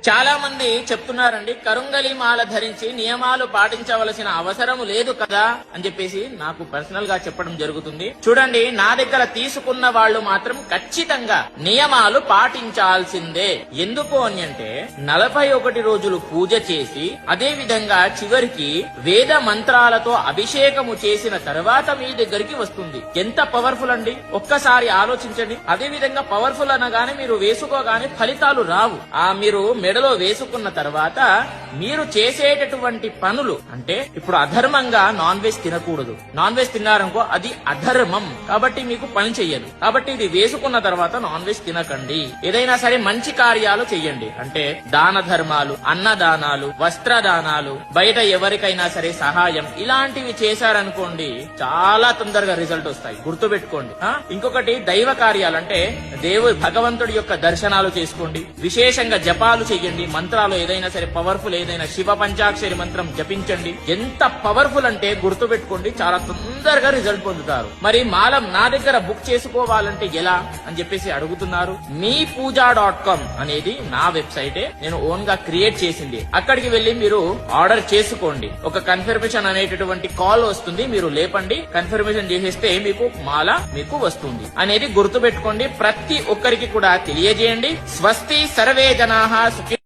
చాలా మంది చెప్తున్నారండి, కరుంగలి మాల ధరించి నియమాలు పాటించవలసిన అవసరం లేదు కదా అని చెప్పేసి నాకు పర్సనల్ గా చెప్పడం జరుగుతుంది. చూడండి, నా దగ్గర తీసుకున్న వాళ్ళు మాత్రం ఖచ్చితంగా నియమాలు పాటించాల్సిందే. ఎందుకు అని అంటే 41 రోజులు పూజ చేసి అదే విధంగా చివరికి వేద మంత్రాలతో అభిషేకము చేసిన తర్వాత మీ దగ్గరికి వస్తుంది. ఎంత పవర్ఫుల్ అండి, ఒక్కసారి ఆలోచించండి. అదే విధంగా పవర్ఫుల్ అనగానే మీరు వేసుకోగానే ఫలితాలు రావు. మీరు మెడలో వేసుకున్న తర్వాత మీరు చేసేటటువంటి పనులు అంటే ఇప్పుడు అధర్మంగా నాన్ వెజ్ తినకూడదు. నాన్ వెజ్ తిన్నారనుకో అది అధర్మం, కాబట్టి మీకు పని చెయ్యదు. కాబట్టి ఇది వేసుకున్న తర్వాత నాన్ వెజ్ తినకండి. ఏదైనా సరే మంచి కార్యాలు చెయ్యండి, అంటే దాన ధర్మాలు, అన్నదానాలు, వస్త్రదానాలు, బయట ఎవరికైనా సరే సహాయం, ఇలాంటివి చేశారనుకోండి చాలా తొందరగా రిజల్ట్ వస్తాయి. గుర్తుపెట్టుకోండి. ఇంకొకటి దైవ కార్యాలు, అంటే భగవంతుడి యొక్క దర్శనాలు చేసుకోండి, విశేషంగా జపాలు చెయ్యండి, మంత్రాలు ఏదైనా సరే పవర్ఫుల్, ఏదైనా శివ పంచాక్షరి మంత్రం జపించండి. ఎంత పవర్ఫుల్ అంటే గుర్తుపెట్టుకోండి, చాలా తొందరగా రిజల్ట్ పొందుతారు. మరి మాలం నా దగ్గర బుక్ చేసుకోవాలంటే ఎలా అని చెప్పేసి అడుగుతున్నారు. meepuja.com అనేది నా వెబ్సైటే, నేను ఓన్ గా క్రియేట్ చేసింది. అక్కడికి వెళ్లి మీరు ఆర్డర్ చేసుకోండి. ఒక కన్ఫర్మేషన్ అనేటటువంటి కాల్ వస్తుంది, మీరు లేపండి, కన్ఫర్మేషన్ చేసేస్తే మీకు మాల మీకు వస్తుంది అనేది గుర్తుపెట్టుకోండి. ప్రతి ఒక్కరికి కూడా తెలియజేయండి. స్వస్తి సర్వే జనాః సుఖి